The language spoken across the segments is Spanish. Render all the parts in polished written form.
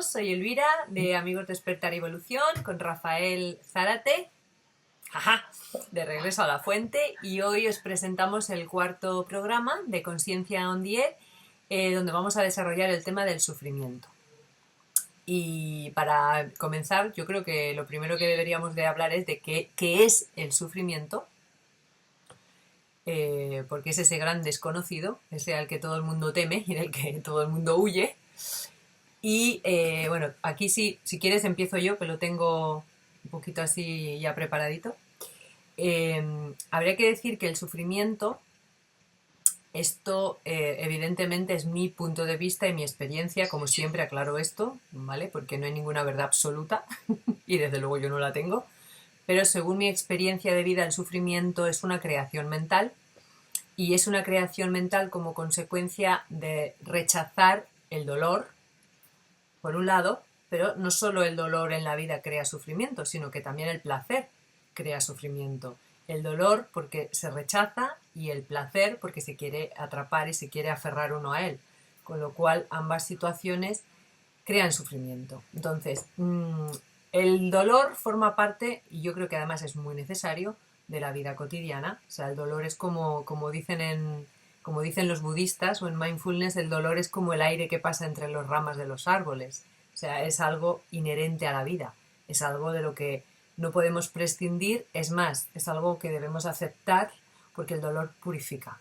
soy Elvira de Amigos Despertar y Evolución con Rafael Zárate, ajá, de Regreso a la Fuente, y hoy os presentamos el cuarto programa de Conciencia on the Air, donde vamos a desarrollar el tema del sufrimiento. Y para comenzar, yo creo que lo primero que deberíamos de hablar es de qué es el sufrimiento, porque es ese gran desconocido, ese al que todo el mundo teme y del que todo el mundo huye. Y bueno, aquí sí, si quieres empiezo yo, que lo tengo un poquito así ya preparadito. Habría que decir que el sufrimiento, esto evidentemente es mi punto de vista y mi experiencia, como siempre aclaro esto, ¿vale? Porque no hay ninguna verdad absoluta y desde luego yo no la tengo, pero según mi experiencia de vida el sufrimiento es una creación mental y es una creación mental como consecuencia de rechazar el dolor, por un lado, pero no solo el dolor en la vida crea sufrimiento, sino que también el placer crea sufrimiento. El dolor porque se rechaza y el placer porque se quiere atrapar y se quiere aferrar uno a él. Con lo cual ambas situaciones crean sufrimiento. Entonces, el dolor forma parte, y yo creo que además es muy necesario, de la vida cotidiana. O sea, el dolor es como dicen los budistas o en mindfulness, el dolor es como el aire que pasa entre las ramas de los árboles. O sea, es algo inherente a la vida. Es algo de lo que no podemos prescindir. Es más, es algo que debemos aceptar porque el dolor purifica.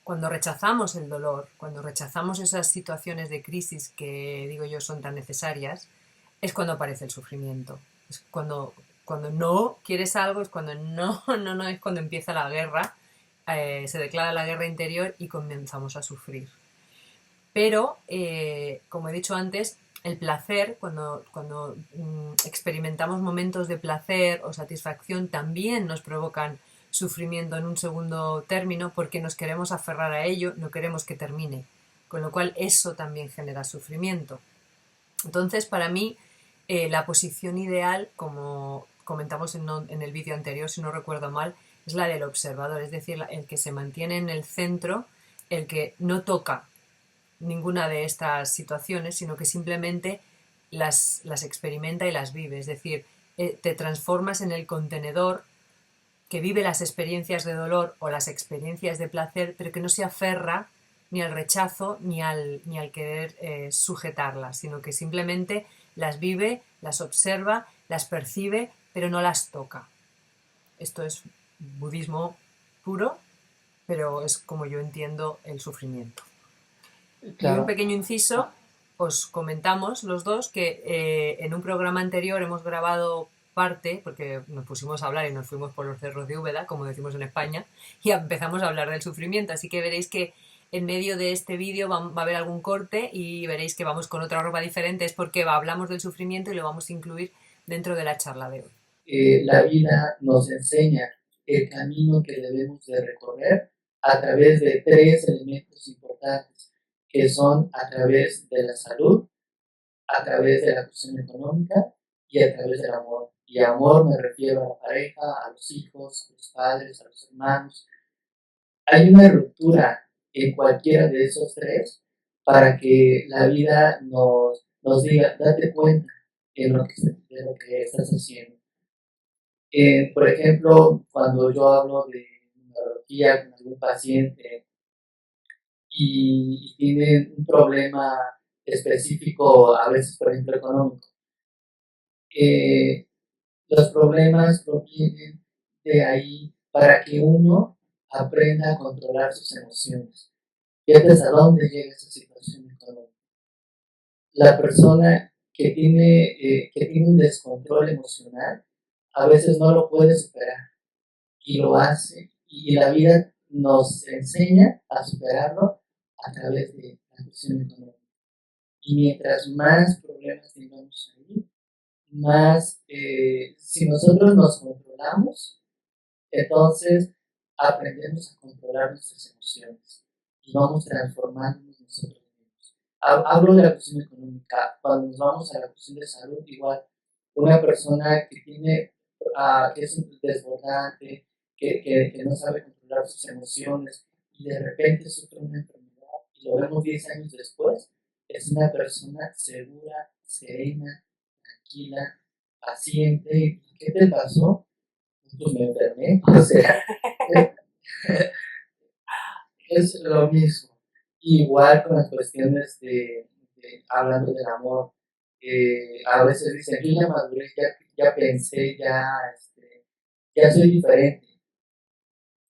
Cuando rechazamos el dolor, cuando rechazamos esas situaciones de crisis que digo yo son tan necesarias, es cuando aparece el sufrimiento. Es cuando no quieres algo, es cuando no, es cuando empieza la guerra, se declara la guerra interior y comenzamos a sufrir. Pero, como he dicho antes, el placer, cuando experimentamos momentos de placer o satisfacción, también nos provocan sufrimiento en un segundo término porque nos queremos aferrar a ello, no queremos que termine. Con lo cual eso también genera sufrimiento. Entonces, para mí, la posición ideal, como comentamos en el vídeo anterior, si no recuerdo mal, es la del observador, es decir, el que se mantiene en el centro, el que no toca ninguna de estas situaciones, sino que simplemente las experimenta y las vive. Es decir, te transformas en el contenedor que vive las experiencias de dolor o las experiencias de placer, pero que no se aferra ni al rechazo ni al querer sujetarlas, sino que simplemente las vive, las observa, las percibe, pero no las toca. Esto es budismo puro, pero es como yo entiendo el sufrimiento. Y un Claro, pequeño inciso, os comentamos los dos que en un programa anterior hemos grabado parte, porque nos pusimos a hablar y nos fuimos por los cerros de Úbeda, como decimos en España, y empezamos a hablar del sufrimiento, así que veréis que en medio de este vídeo va a haber algún corte y veréis que vamos con otra ropa diferente, es porque hablamos del sufrimiento y lo vamos a incluir dentro de la charla de hoy. la vida nos enseña el camino que debemos de recorrer a través de tres elementos importantes, que son a través de la salud, a través de la cuestión económica y a través del amor. Y amor me refiero a la pareja, a los hijos, a los padres, a los hermanos. Hay una ruptura en cualquiera de esos tres para que la vida nos diga, date cuenta de lo que estás haciendo. Por ejemplo, cuando yo hablo de numerología con algún paciente y tiene un problema específico, a veces, por ejemplo, económico, eh, los problemas provienen de ahí para que uno aprenda a controlar sus emociones. Fíjate hasta dónde llega esa situación económica. La persona que tiene un descontrol emocional a veces no lo puede superar y lo hace, y la vida nos enseña a superarlo a través de la cuestión económica. Y mientras más problemas tengamos ahí, más, si nosotros nos controlamos, entonces aprendemos a controlar nuestras emociones y vamos transformándonos nosotros mismos. Hablo de la cuestión económica. Cuando nos vamos a la cuestión de salud, igual, una persona que tiene, que es un desbordante, que no sabe controlar sus emociones y de repente sufre una enfermedad y lo vemos 10 años después, es una persona segura, serena, tranquila, paciente. ¿Qué te pasó? Pues me enfermé. O sea, es lo mismo. Igual con las cuestiones hablando del amor, a veces dicen, yo ya maduré, ya pensé, ya soy diferente.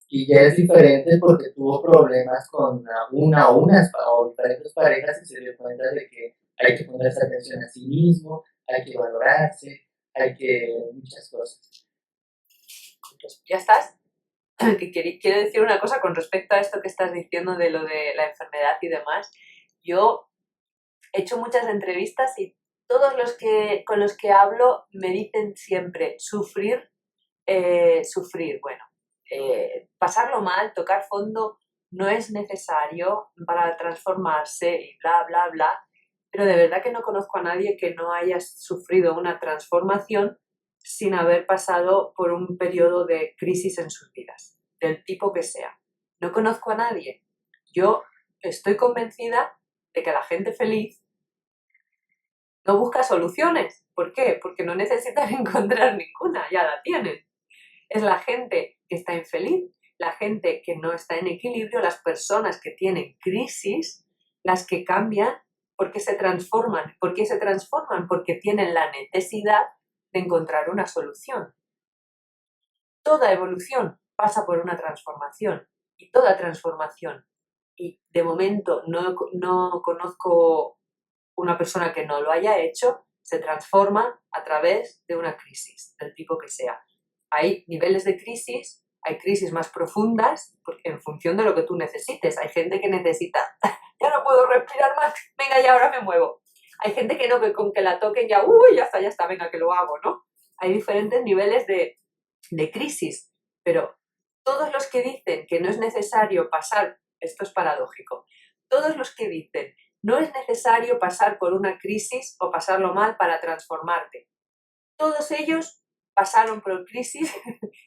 Y ya es diferente porque tuvo problemas con una o unas o diferentes parejas y se dio cuenta de que hay que ponerse atención a sí mismo, hay que valorarse, hay que muchas cosas. ¿Ya estás? Que quiero decir una cosa con respecto a esto que estás diciendo de lo de la enfermedad y demás. Yo he hecho muchas entrevistas y todos con los que hablo me dicen siempre sufrir, sufrir. Bueno, pasarlo mal, tocar fondo no es necesario para transformarse y bla, bla, bla. Pero de verdad que no conozco a nadie que no haya sufrido una transformación sin haber pasado por un periodo de crisis en sus vidas, del tipo que sea. No conozco a nadie. Yo estoy convencida de que la gente feliz no busca soluciones. ¿Por qué? Porque no necesitan encontrar ninguna, ya la tienen. Es la gente que está infeliz, la gente que no está en equilibrio, las personas que tienen crisis, las que cambian porque se transforman. ¿Por qué se transforman? Porque tienen la necesidad de encontrar una solución. Toda evolución pasa por una transformación y toda transformación, y de momento no conozco una persona que no lo haya hecho, se transforma a través de una crisis, del tipo que sea. Hay niveles de crisis, hay crisis más profundas, porque en función de lo que tú necesites. Hay gente que necesita, ya no puedo respirar más, venga, ya ahora me muevo. Hay gente que no, que con que la toquen ya, uy, ya está, venga, que lo hago, ¿no? Hay diferentes niveles de crisis, pero todos los que dicen que no es necesario pasar, esto es paradójico, todos los que dicen no es necesario pasar por una crisis o pasarlo mal para transformarte, todos ellos pasaron por crisis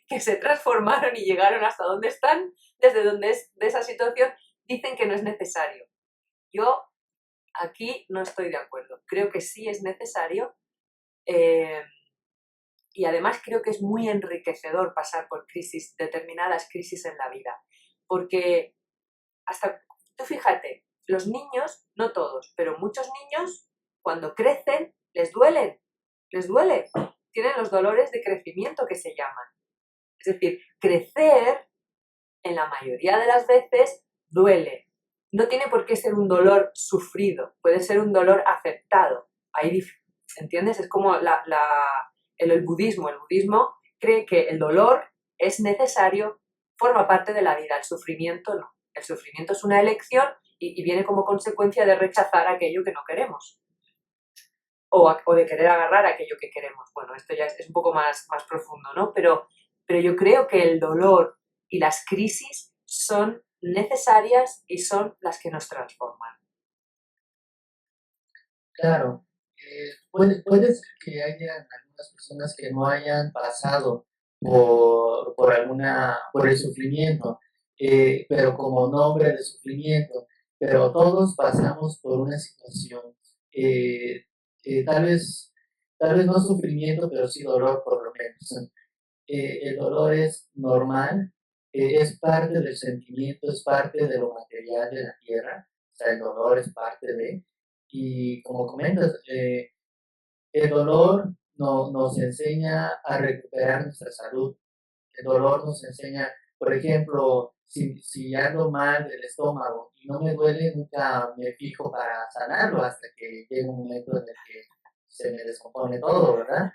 que se transformaron y llegaron hasta donde están, desde donde es de esa situación, dicen que no es necesario. Yo aquí no estoy de acuerdo, creo que sí es necesario. Y además creo que es muy enriquecedor pasar por crisis, determinadas crisis en la vida. Porque hasta, tú fíjate, los niños, no todos, pero muchos niños, cuando crecen, les duele. Tienen los dolores de crecimiento que se llaman. Es decir, crecer, en la mayoría de las veces, duele. No tiene por qué ser un dolor sufrido, puede ser un dolor aceptado. Ahí, ¿entiendes? Es como el budismo. El budismo cree que el dolor es necesario, forma parte de la vida, el sufrimiento no. El sufrimiento es una elección y viene como consecuencia de rechazar aquello que no queremos. O de querer agarrar aquello que queremos. Bueno, esto ya es un poco más profundo, ¿no? Pero yo creo que el dolor y las crisis son necesarias y son las que nos transforman. Claro, puede ser que haya algunas personas que no hayan pasado por el sufrimiento, pero como nombre de sufrimiento, pero todos pasamos por una situación, eh, tal vez, tal vez no sufrimiento, pero sí dolor por lo menos. El dolor es normal, es parte del sentimiento, es parte de lo material de la tierra, o sea, el dolor es parte de, y como comentas, el dolor nos enseña a recuperar nuestra salud, el dolor nos enseña, por ejemplo, si ando mal del estómago y no me duele, nunca me fijo para sanarlo hasta que llega un momento en el que se me descompone todo, ¿verdad?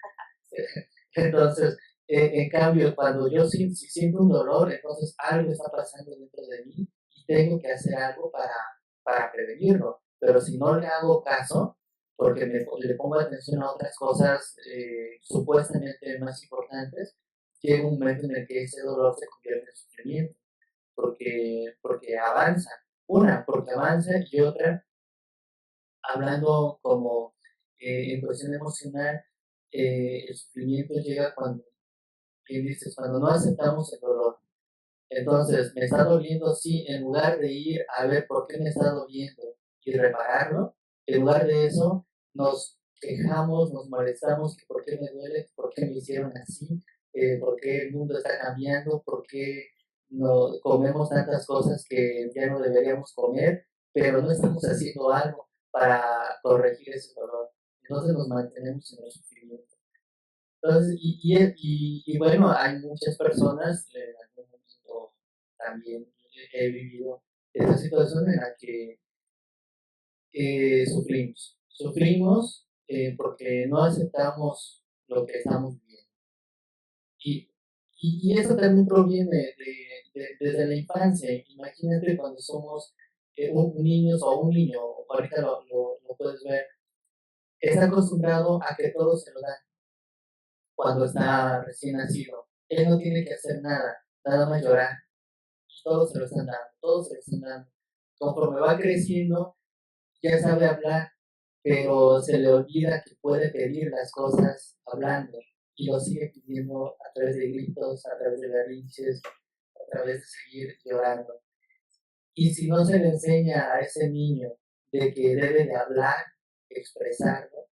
Entonces, en cambio, cuando yo si siento un dolor, entonces algo está pasando dentro de mí y tengo que hacer algo para prevenirlo. Pero si no le hago caso, porque le pongo atención a otras cosas supuestamente más importantes, llega un momento en el que ese dolor se convierte en sufrimiento, porque avanza. Una, porque avanza y otra, hablando como en cuestión emocional, el sufrimiento llega cuando, bien dices, cuando no aceptamos el dolor. Entonces, me está doliendo, sí, en lugar de ir a ver por qué me está doliendo y repararlo, en lugar de eso, nos quejamos, nos molestamos, que por qué me duele, por qué me hicieron así, por qué el mundo está cambiando, por qué no comemos tantas cosas que ya no deberíamos comer, pero no estamos haciendo algo para corregir ese dolor. Entonces nos mantenemos en el sufrimiento. Entonces, y bueno, hay muchas personas, en algún momento también he vivido esta situación en la que sufrimos. Sufrimos porque no aceptamos lo que estamos viviendo. Y, y eso también proviene desde la infancia. Imagínate cuando somos niños o un niño, ahorita lo puedes ver, está acostumbrado a que todo se lo dan cuando está recién nacido. Él no tiene que hacer nada, nada más llorar. Todos se lo están dando, todos se lo están dando. Conforme va creciendo, ya sabe hablar, pero se le olvida que puede pedir las cosas hablando y lo sigue pidiendo a través de gritos, a través de berrinches, a través de seguir llorando. Y si no se le enseña a ese niño de que debe de hablar, expresarlo,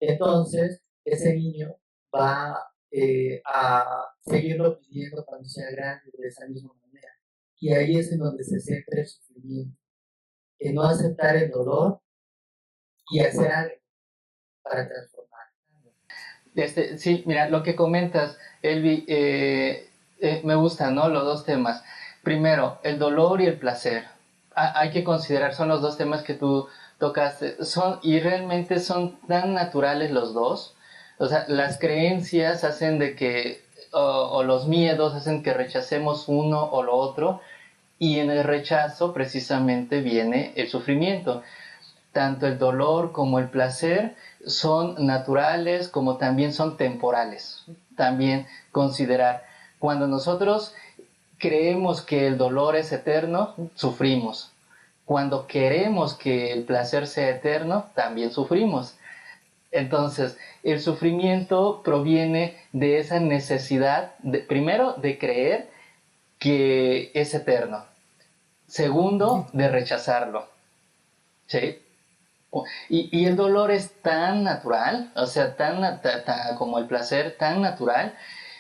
entonces ese niño va a seguirlo pidiendo cuando sea grande de esa misma manera. Y ahí es en donde se centra el sufrimiento, en no aceptar el dolor y hacer algo para transformar. Sí, mira, lo que comentas, Elvi, me gustan, ¿no? Los dos temas. Primero, el dolor y el placer. Hay que considerar, son los dos temas que tú tocaste, y realmente son tan naturales los dos. O sea, las creencias hacen de que, o los miedos hacen que rechacemos uno o lo otro, y en el rechazo precisamente viene el sufrimiento. Tanto el dolor como el placer son naturales como también son temporales. También considerar, cuando nosotros creemos que el dolor es eterno, sufrimos. Cuando queremos que el placer sea eterno, también sufrimos. Entonces, el sufrimiento proviene de esa necesidad, primero, de creer que es eterno. Segundo, de rechazarlo. ¿Sí? Y el dolor es tan natural, o sea, como el placer, tan natural.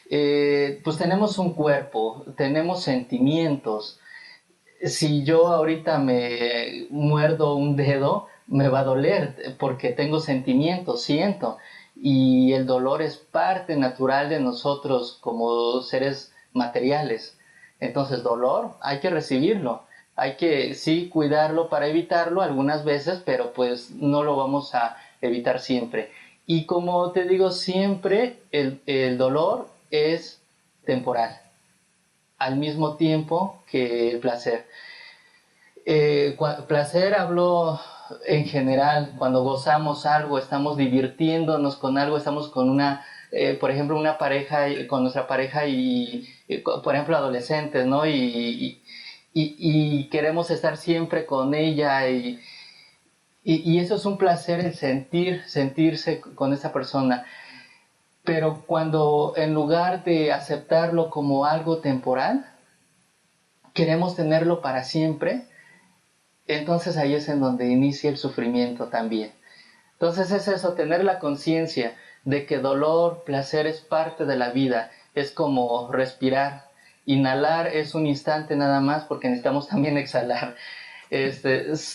Pues tenemos un cuerpo, tenemos sentimientos. Si yo ahorita me muerdo un dedo, me va a doler porque tengo sentimientos, siento. Y el dolor es parte natural de nosotros como seres materiales. Entonces, dolor hay que recibirlo. Hay que, sí, cuidarlo para evitarlo algunas veces, pero pues no lo vamos a evitar siempre. Y como te digo, siempre el dolor es temporal, al mismo tiempo que el placer. Placer hablo en general, cuando gozamos algo, estamos divirtiéndonos con algo, estamos con por ejemplo, una pareja, con nuestra pareja por ejemplo, adolescentes, ¿no? Y queremos estar siempre con ella y eso es un placer, el sentirse con esa persona. Pero cuando en lugar de aceptarlo como algo temporal, queremos tenerlo para siempre, entonces ahí es en donde inicia el sufrimiento también. Entonces es eso, tener la conciencia de que dolor, placer es parte de la vida, es como respirar. Inhalar es un instante nada más porque necesitamos también exhalar.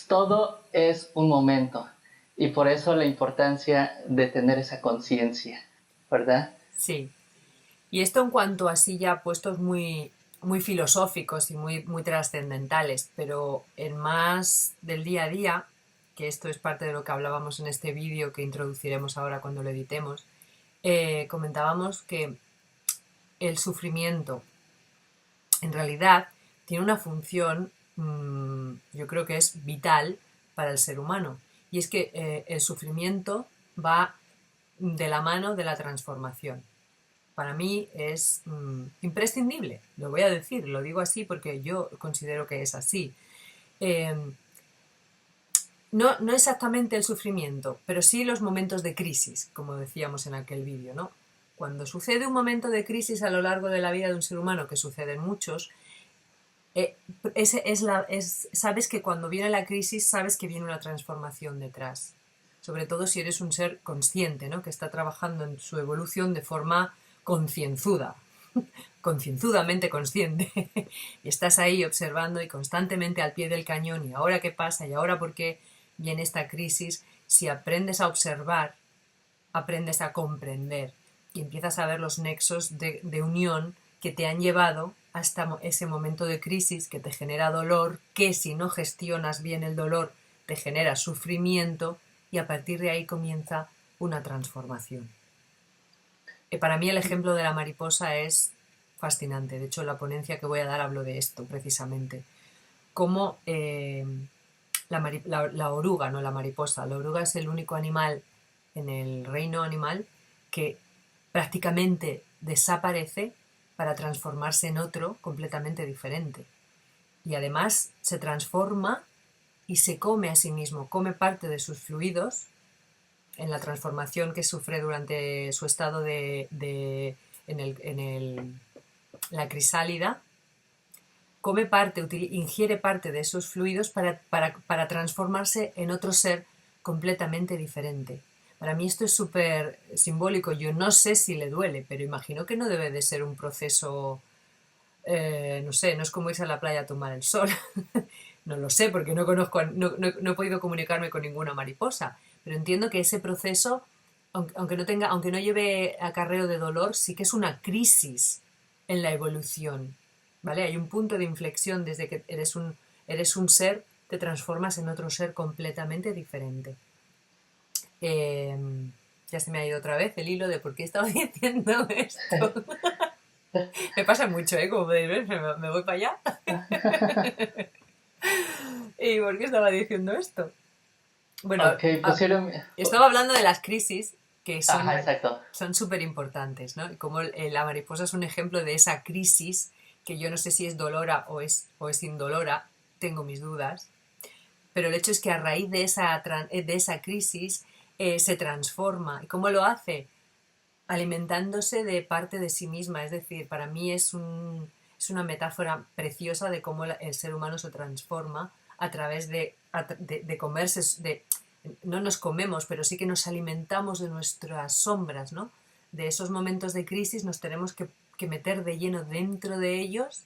Todo es un momento y por eso la importancia de tener esa conciencia, ¿verdad? Sí. Y esto en cuanto así ya puestos muy, muy filosóficos y muy, muy trascendentales, pero en más del día a día, que esto es parte de lo que hablábamos en este vídeo que introduciremos ahora cuando lo editemos, comentábamos que el sufrimiento en realidad tiene una función, yo creo que es vital para el ser humano, y es que el sufrimiento va de la mano de la transformación. Para mí es imprescindible, lo voy a decir, lo digo así porque yo considero que es así. No exactamente el sufrimiento, pero sí los momentos de crisis, como decíamos en aquel vídeo, ¿no? Cuando sucede un momento de crisis a lo largo de la vida de un ser humano, que suceden muchos, sabes que cuando viene la crisis, sabes que viene una transformación detrás. sobre todo si eres un ser consciente, ¿no? Que está trabajando en su evolución de forma concienzuda, concienzudamente consciente, y estás ahí observando y constantemente al pie del cañón, y ahora qué pasa, y ahora por qué viene esta crisis. Si aprendes a observar, aprendes a comprender y empiezas a ver los nexos de unión que te han llevado hasta ese momento de crisis que te genera dolor, que si no gestionas bien el dolor te genera sufrimiento, y a partir de ahí comienza una transformación. Para mí el ejemplo de la mariposa es fascinante. De hecho, en la ponencia que voy a dar hablo de esto precisamente. Cómo la oruga, no la mariposa, la oruga es el único animal en el reino animal que prácticamente desaparece para transformarse en otro completamente diferente. Y además se transforma y se come a sí mismo, come parte de sus fluidos en la transformación que sufre durante su estado la crisálida. Come parte, ingiere parte de esos fluidos para transformarse en otro ser completamente diferente. Para mí esto es súper simbólico. Yo no sé si le duele, pero imagino que no debe de ser un proceso, no sé, no es como irse a la playa a tomar el sol. No lo sé, porque no conozco, no he podido comunicarme con ninguna mariposa, pero entiendo que ese proceso, aunque no lleve acarreo de dolor, sí que es una crisis en la evolución, ¿vale? Hay un punto de inflexión desde que eres un ser, te transformas en otro ser completamente diferente. Ya se me ha ido otra vez el hilo de por qué estaba diciendo esto. Me pasa mucho, ¿eh? Como podéis ver, me voy para allá. ¿Y por qué estaba diciendo esto? Bueno, Okay, estaba hablando de las crisis que Ajá, exacto. son súper importantes, ¿no? Y como la mariposa es un ejemplo de esa crisis, que yo no sé si es dolora o es indolora, tengo mis dudas, pero el hecho es que a raíz de esa crisis se transforma. ¿Y cómo lo hace? Alimentándose de parte de sí misma. Es decir, para mí es una metáfora preciosa de cómo el ser humano se transforma a través de comerse, no nos comemos, pero sí que nos alimentamos de nuestras sombras, ¿no? De esos momentos de crisis nos tenemos que meter de lleno dentro de ellos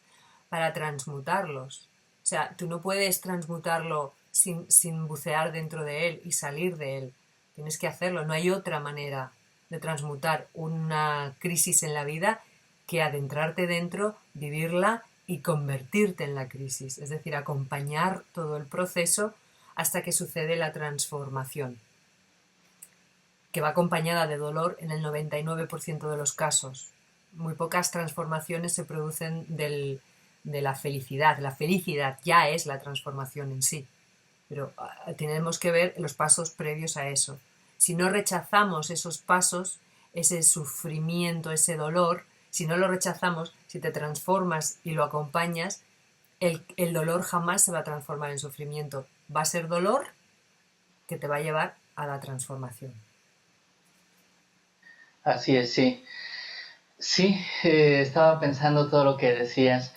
para transmutarlos. O sea, tú no puedes transmutarlo sin bucear dentro de él y salir de él. Tienes que hacerlo, no hay otra manera de transmutar una crisis en la vida que adentrarte dentro, vivirla y convertirte en la crisis, es decir, acompañar todo el proceso hasta que sucede la transformación, que va acompañada de dolor en el 99% de los casos. Muy pocas transformaciones se producen de la felicidad. La felicidad ya es la transformación en sí, pero tenemos que ver los pasos previos a eso. Si no rechazamos esos pasos, ese sufrimiento, ese dolor, si no lo rechazamos, si te transformas y lo acompañas, el dolor jamás se va a transformar en sufrimiento. Va a ser dolor que te va a llevar a la transformación. Así es, sí. Sí, estaba pensando todo lo que decías.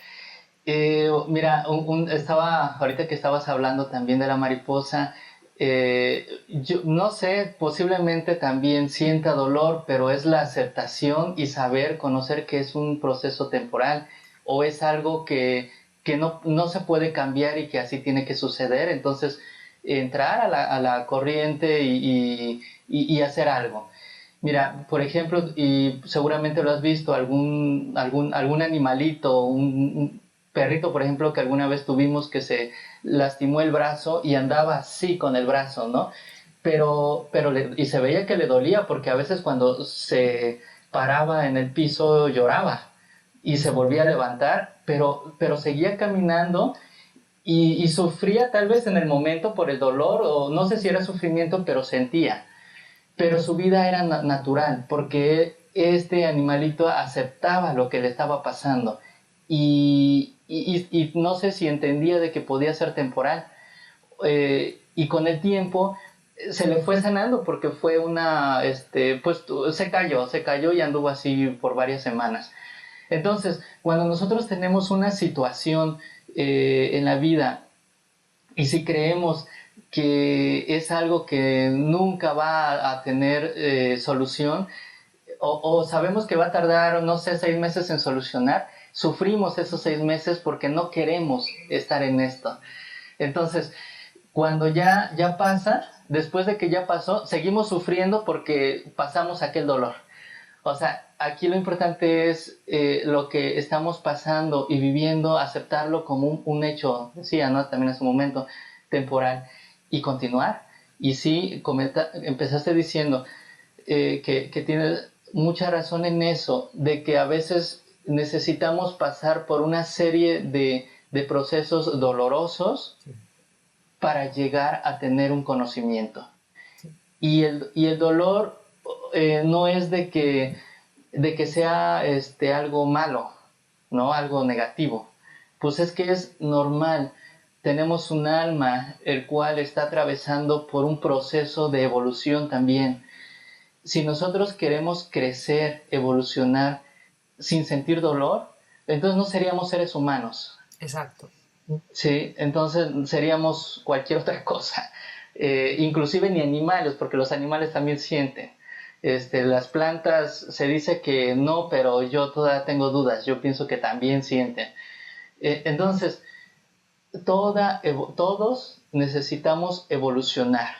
Mira, ahorita que estabas hablando también de la mariposa, yo no sé, posiblemente también sienta dolor, pero es la aceptación y conocer que es un proceso temporal o es algo que no se puede cambiar y que así tiene que suceder. Entonces, entrar a la corriente y hacer algo. Mira, por ejemplo, y seguramente lo has visto, algún animalito, un perrito, por ejemplo, que alguna vez tuvimos que se lastimó el brazo y andaba así con el brazo, ¿no? Y se veía que le dolía porque a veces cuando se paraba en el piso lloraba y se volvía a levantar, pero seguía caminando y sufría tal vez en el momento por el dolor o no sé si era sufrimiento, pero sentía. Pero su vida era natural porque este animalito aceptaba lo que le estaba pasando y no sé si entendía de que podía ser temporal. Y con el tiempo se le fue sanando porque fue pues se cayó y anduvo así por varias semanas. Entonces, cuando nosotros tenemos una situación en la vida y si creemos que es algo que nunca va a tener solución, o sabemos que va a tardar, no sé, 6 meses en solucionar, sufrimos esos 6 meses porque no queremos estar en esto. Entonces, cuando ya pasa, después de que ya pasó, seguimos sufriendo porque pasamos aquel dolor. O sea, aquí lo importante es lo que estamos pasando y viviendo, aceptarlo como un hecho, decía, ¿no? También en su momento temporal, y continuar. Y sí, empezaste diciendo que tienes mucha razón en eso, de que a veces necesitamos pasar por una serie de procesos dolorosos Sí, para llegar a tener un conocimiento. sí, Y el dolor no es de que sea algo malo, ¿no? Algo negativo. Pues es que es normal. Tenemos un alma el cual está atravesando por un proceso de evolución también. Si nosotros queremos crecer, evolucionar sin sentir dolor, entonces no seríamos seres humanos. exacto. Sí, entonces seríamos cualquier otra cosa, inclusive ni animales, porque los animales también sienten. Las plantas se dice que no, pero yo todavía tengo dudas, yo pienso que también sienten. Entonces, todos necesitamos evolucionar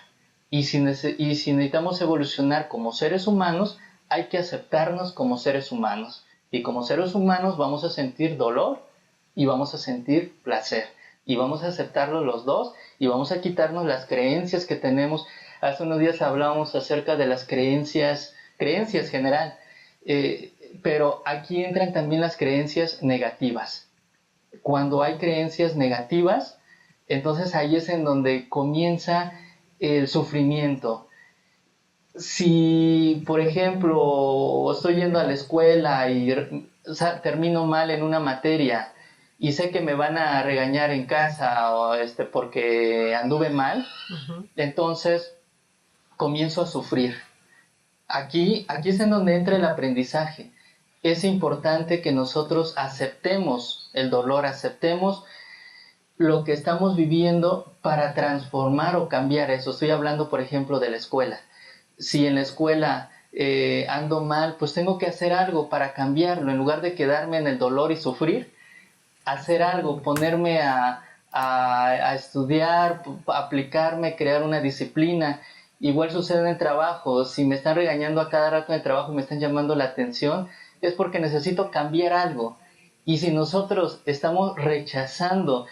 y si necesitamos evolucionar como seres humanos, hay que aceptarnos como seres humanos. Y como seres humanos vamos a sentir dolor y vamos a sentir placer. Y vamos a aceptarlo los dos y vamos a quitarnos las creencias que tenemos. Hace unos días hablábamos acerca de las creencias general, pero aquí entran también las creencias negativas. Cuando hay creencias negativas, entonces ahí es en donde comienza el sufrimiento. Si, por ejemplo, estoy yendo a la escuela y termino mal en una materia y sé que me van a regañar en casa o porque anduve mal, Ujú. entonces comienzo a sufrir. Aquí es en donde entra el aprendizaje. Es importante que nosotros aceptemos el dolor, aceptemos lo que estamos viviendo para transformar o cambiar eso. Estoy hablando, por ejemplo, de la escuela. Si en la escuela ando mal, pues tengo que hacer algo para cambiarlo. En lugar de quedarme en el dolor y sufrir, hacer algo, ponerme a estudiar, aplicarme, crear una disciplina. Igual sucede en el trabajo. Si me están regañando a cada rato en el trabajo y me están llamando la atención, es porque necesito cambiar algo. Y si nosotros estamos rechazando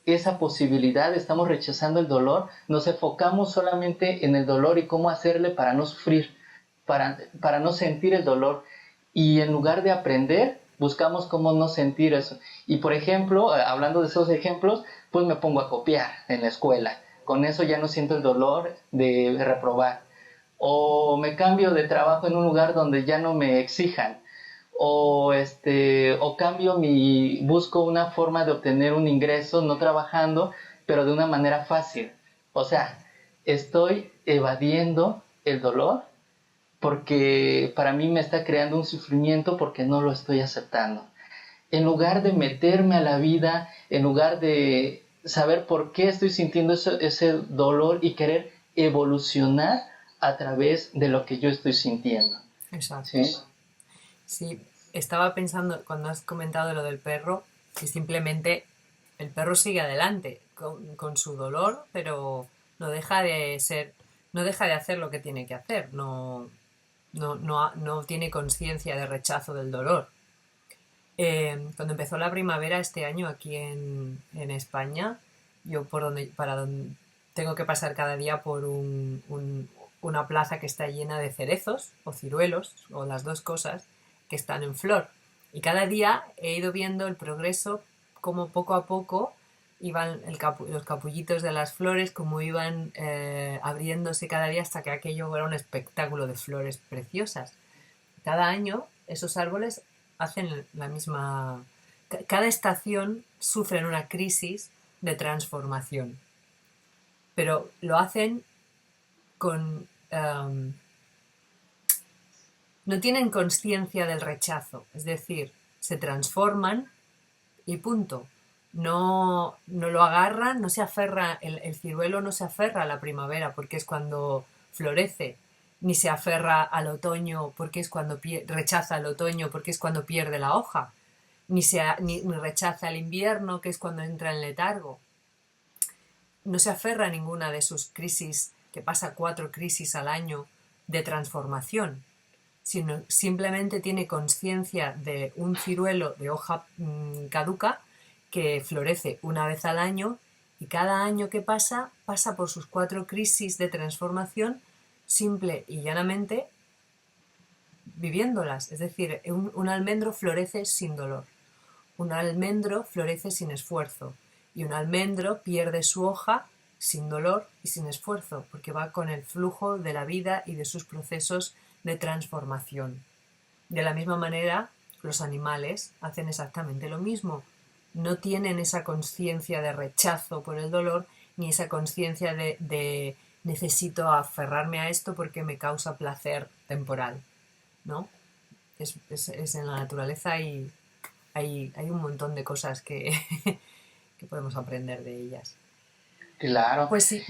esa posibilidad, estamos rechazando el dolor, nos enfocamos solamente en el dolor y cómo hacerle para no sufrir, para no sentir el dolor. Y en lugar de aprender, buscamos cómo no sentir eso. Y por ejemplo, hablando de esos ejemplos, pues me pongo a copiar en la escuela. Con eso ya no siento el dolor de reprobar. O me cambio de trabajo en un lugar donde ya no me exijan, o cambio busco una forma de obtener un ingreso no trabajando, pero de una manera fácil. O sea, estoy evadiendo el dolor porque para mí me está creando un sufrimiento porque no lo estoy aceptando. En lugar de meterme a la vida, en lugar de saber por qué estoy sintiendo ese dolor y querer evolucionar a través de lo que yo estoy sintiendo. Exacto. ¿Sí? Sí, estaba pensando cuando has comentado lo del perro, que simplemente el perro sigue adelante con su dolor, pero no deja de ser, no deja de hacer lo que tiene que hacer, no tiene conciencia de rechazo del dolor. Cuando empezó la primavera este año aquí en España, yo para donde tengo que pasar cada día por una plaza que está llena de cerezos o ciruelos, o las dos cosas, que están en flor. Y cada día he ido viendo el progreso, como poco a poco iban los capullitos de las flores, como iban abriéndose cada día hasta que aquello era un espectáculo de flores preciosas. Cada año esos árboles hacen la misma... Cada estación sufre una crisis de transformación, pero lo hacen con... no tienen conciencia del rechazo, es decir, se transforman y punto. no lo agarra, no se aferra, el ciruelo no se aferra a la primavera porque es cuando florece, ni se aferra al otoño porque es cuando rechaza el otoño porque es cuando pierde la hoja, ni rechaza el invierno que es cuando entra en letargo. No se aferra a ninguna de sus crisis, que pasa 4 crisis al año de transformación, sino simplemente tiene conciencia de un ciruelo de hoja caduca que florece una vez al año y cada año que pasa pasa por sus 4 crisis de transformación simple y llanamente viviéndolas. Es decir, un almendro florece sin dolor, un almendro florece sin esfuerzo y un almendro pierde su hoja sin dolor y sin esfuerzo, porque va con el flujo de la vida y de sus procesos de transformación. De la misma manera, los animales hacen exactamente lo mismo. No tienen esa conciencia de rechazo por el dolor, ni esa conciencia de necesito aferrarme a esto porque me causa placer temporal, ¿no? Es en la naturaleza y hay un montón de cosas que, que podemos aprender de ellas. Claro. Pues sí.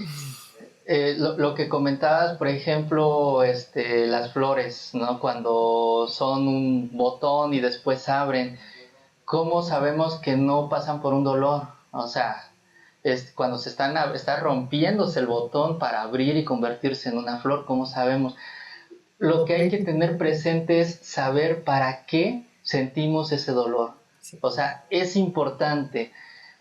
Lo que comentabas, por ejemplo, las flores, ¿no? Cuando son un botón y después abren, ¿cómo sabemos que no pasan por un dolor? O sea, cuando está rompiéndose el botón para abrir y convertirse en una flor, ¿cómo sabemos? Lo que hay que tener presente es saber para qué sentimos ese dolor. Sí. O sea, es importante,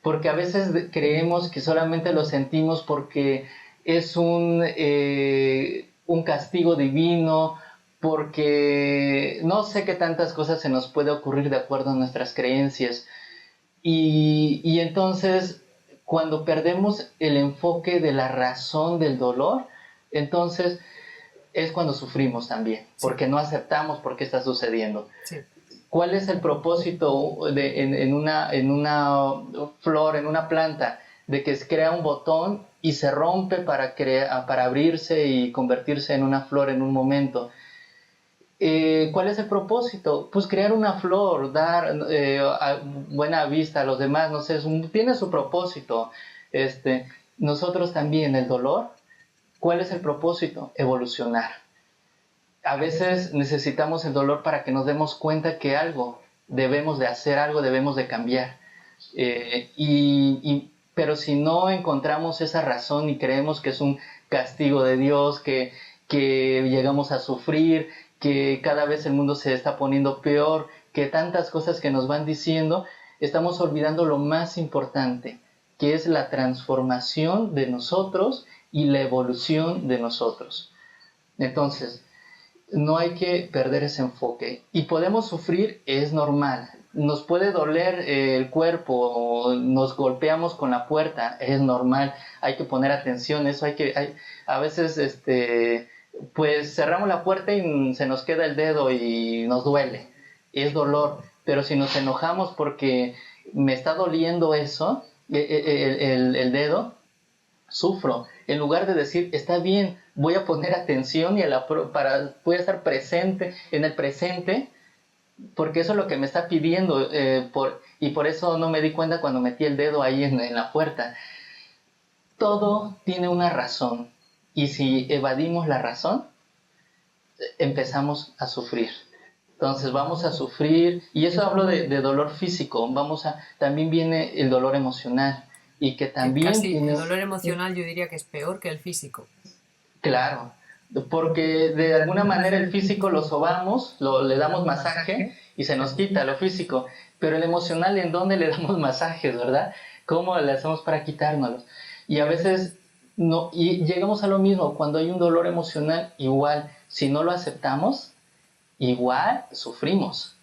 porque a veces creemos que solamente lo sentimos porque es un castigo divino, porque no sé qué tantas cosas se nos puede ocurrir de acuerdo a nuestras creencias. Y entonces, cuando perdemos el enfoque de la razón del dolor, entonces es cuando sufrimos también, porque no aceptamos por qué está sucediendo. Sí. ¿Cuál es el propósito en una flor, en una planta, de que se crea un botón y se rompe para abrirse y convertirse en una flor en un momento? ¿Cuál es el propósito? Pues crear una flor, dar buena vista a los demás, no sé, tiene su propósito. Nosotros también, el dolor, ¿cuál es el propósito? Evolucionar. A veces necesitamos el dolor para que nos demos cuenta que algo debemos de hacer, algo debemos de cambiar. Pero si no encontramos esa razón y creemos que es un castigo de Dios, que llegamos a sufrir, que cada vez el mundo se está poniendo peor, que tantas cosas que nos van diciendo, estamos olvidando lo más importante, que es la transformación de nosotros y la evolución de nosotros. Entonces, no hay que perder ese enfoque. Y podemos sufrir, es normal. Nos puede doler el cuerpo, nos golpeamos con la puerta, es normal. Hay que poner atención, eso a veces, pues cerramos la puerta y se nos queda el dedo y nos duele, es dolor. Pero si nos enojamos porque me está doliendo eso, el dedo, sufro. En lugar de decir, está bien, voy a poner atención voy a estar presente en el presente, porque eso es lo que me está pidiendo, y por eso no me di cuenta cuando metí el dedo ahí en la puerta. Todo tiene una razón, y si evadimos la razón, empezamos a sufrir. Entonces vamos a sufrir, y eso hablo de dolor físico, también viene el dolor emocional, y que también Casi el dolor emocional yo diría que es peor que el físico. Claro, porque de alguna manera el físico lo sobamos, le damos masaje y se nos quita lo físico, pero el emocional, ¿en dónde le damos masajes, verdad? ¿Cómo le hacemos para quitárnoslos? Y a veces no, y llegamos a lo mismo, cuando hay un dolor emocional, igual, si no lo aceptamos, igual sufrimos.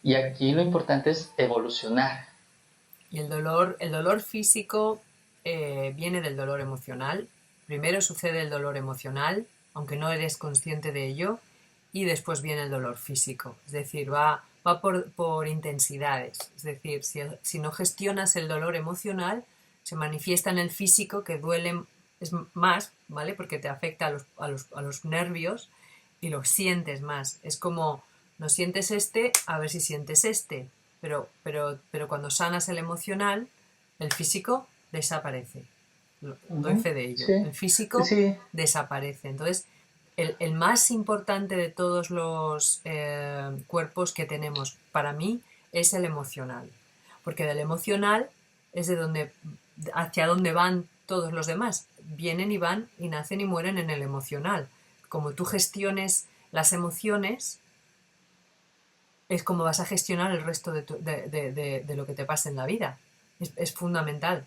Y aquí lo importante es evolucionar. Y el dolor físico viene del dolor emocional. Primero sucede el dolor emocional, aunque no eres consciente de ello, y después viene el dolor físico. Es decir, va por intensidades. Es decir, si no gestionas el dolor emocional, se manifiesta en el físico, que duele es más, ¿vale? Porque te afecta a los nervios y lo sientes más. Es como, no sientes a ver si sientes pero cuando sanas el emocional, el físico desaparece. Doy fe de ello. Sí, El físico sí, desaparece. Entonces, el más importante de todos los cuerpos que tenemos para mí es el emocional. Porque del emocional es de donde, hacia donde van todos los demás. Vienen y van y nacen y mueren en el emocional. Como tú gestiones las emociones, es como vas a gestionar el resto de lo que te pasa en la vida. Es fundamental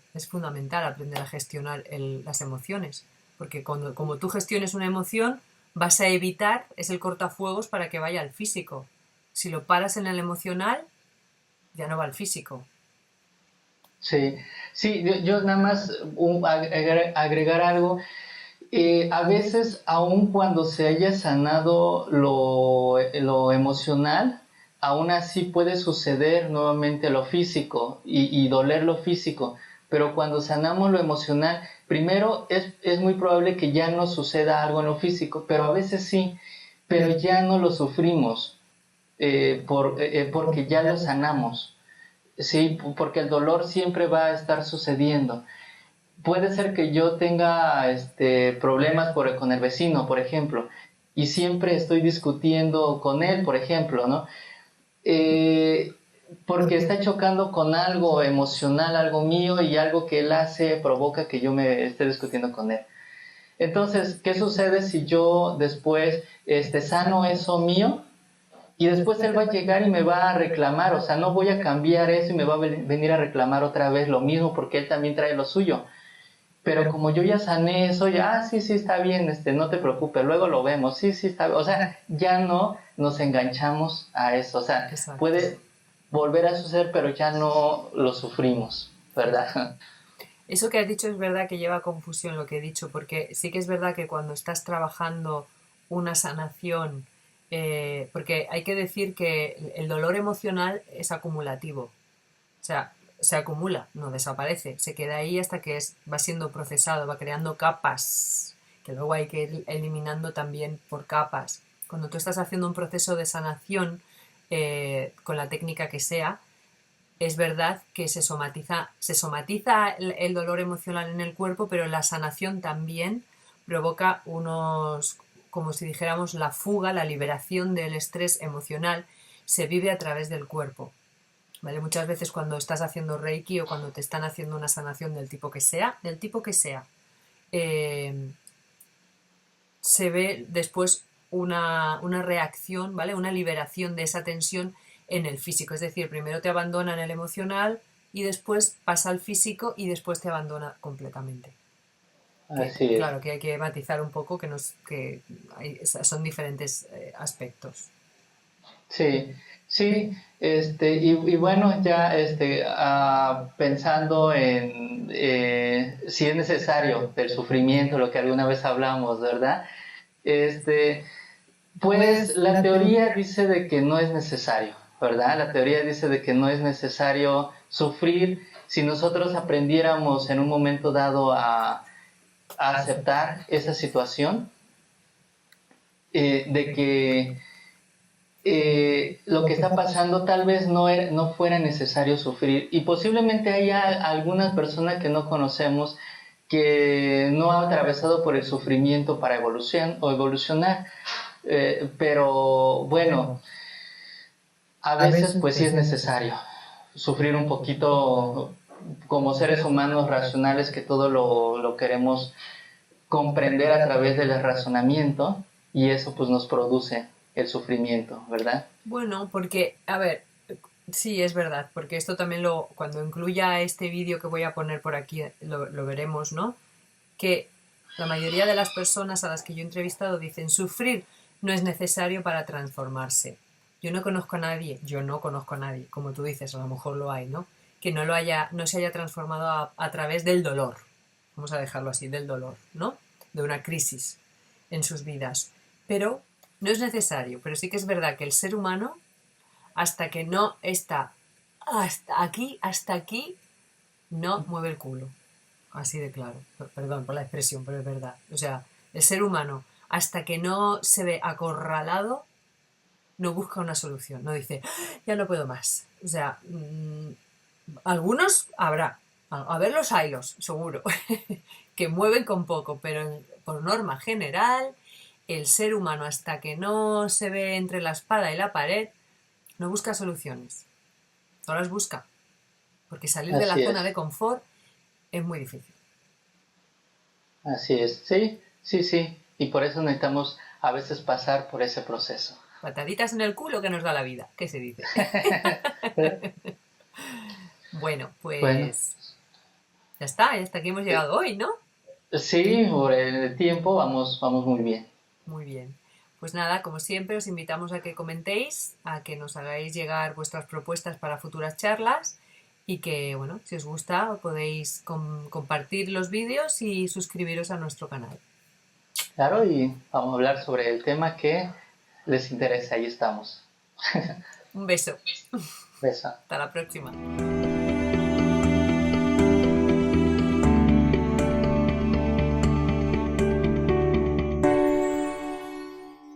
aprender a gestionar las emociones, porque como tú gestiones una emoción, vas a evitar, es el cortafuegos para que vaya al físico. Si lo paras en el emocional, ya no va al físico. sí. Sí, yo nada más agregar algo. A veces, aun cuando se haya sanado lo emocional, aún así puede suceder nuevamente lo físico y doler lo físico. Pero cuando sanamos lo emocional, primero es muy probable que ya no suceda algo en lo físico, pero a veces sí, pero ya no lo sufrimos porque ya lo sanamos. Sí, porque el dolor siempre va a estar sucediendo. Puede ser que yo tenga problemas con el vecino, por ejemplo, y siempre estoy discutiendo con él, por ejemplo, ¿no? Eh, Porque está chocando con algo emocional, algo mío, y algo que él hace provoca que yo me esté discutiendo con él. Entonces, ¿qué sucede si yo después sano eso mío? Y después él va a llegar y me va a reclamar, o sea, no voy a cambiar eso y me va a venir a reclamar otra vez lo mismo porque él también trae lo suyo. Pero como yo ya sané eso, ya, sí, sí, está bien, no te preocupes, luego lo vemos, sí, sí, está bien. O sea, ya no nos enganchamos a eso, o sea, Exacto. puede volver a suceder, pero ya no lo sufrimos, ¿verdad? Eso que has dicho es verdad que lleva confusión lo que he dicho, porque sí que es verdad que cuando estás trabajando una sanación, porque hay que decir que el dolor emocional es acumulativo, o sea, se acumula, no desaparece, se queda ahí hasta que va siendo procesado, va creando capas, que luego hay que ir eliminando también por capas. Cuando tú estás haciendo un proceso de sanación, con la técnica que sea, es verdad que se somatiza el dolor emocional en el cuerpo, pero la sanación también provoca como si dijéramos, la fuga, la liberación del estrés emocional, se vive a través del cuerpo. ¿Vale? Muchas veces cuando estás haciendo Reiki o cuando te están haciendo una sanación del tipo que sea, eh, se ve después una reacción, ¿vale? Una liberación de esa tensión en el físico. Es decir, primero te abandona en el emocional y después pasa al físico y después te abandona completamente. Así es. Claro, que hay que matizar un poco son diferentes aspectos. Sí, sí, y bueno, ya pensando en si es necesario del sufrimiento, lo que alguna vez hablamos, ¿verdad? Este, pues la teoría dice de que no es necesario, ¿verdad? La teoría dice de que no es necesario sufrir si nosotros aprendiéramos en un momento dado a aceptar esa situación, de que lo que está pasando tal vez no fuera necesario sufrir y posiblemente haya alguna persona que no conocemos que no ha atravesado por el sufrimiento para evolucionar, pero bueno, a veces pues sí es necesario sufrir un poquito como seres humanos racionales que todo lo queremos comprender a través del razonamiento y eso pues nos produce el sufrimiento, ¿verdad? Bueno, porque, a ver, sí, es verdad, porque esto también cuando incluya este vídeo que voy a poner por aquí, lo veremos, ¿no? Que la mayoría de las personas a las que yo he entrevistado dicen sufrir no es necesario para transformarse. Yo no conozco a nadie, como tú dices, a lo mejor lo hay, ¿no? Que no se haya transformado a través del dolor, vamos a dejarlo así, del dolor, ¿no? De una crisis en sus vidas. Pero no es necesario, pero sí que es verdad que el ser humano, hasta que no está hasta aquí, no mueve el culo. Así de claro. Perdón por la expresión, pero es verdad. O sea, el ser humano, hasta que no se ve acorralado, no busca una solución. No dice, "Ah, ya no puedo más". O sea, algunos habrá, A ver los hilos, seguro, que mueven con poco, pero por norma general, el ser humano hasta que no se ve entre la espada y la pared, no busca soluciones. No las busca, porque salir de la Así zona de es, confort es muy difícil. así es. Sí, sí, sí. Y por eso necesitamos a veces pasar por ese proceso. Pataditas en el culo que nos da la vida, ¿qué se dice? Bueno, Bueno, pues ya está, hasta aquí hemos llegado hoy, ¿no? sí, por el tiempo vamos muy bien. Muy bien. Pues nada, como siempre, os invitamos a que comentéis, a que nos hagáis llegar vuestras propuestas para futuras charlas y que, bueno, si os gusta, podéis compartir los vídeos y suscribiros a nuestro canal. Claro, y vamos a hablar sobre el tema que les interesa. Ahí estamos. Un beso. Beso. Hasta la próxima.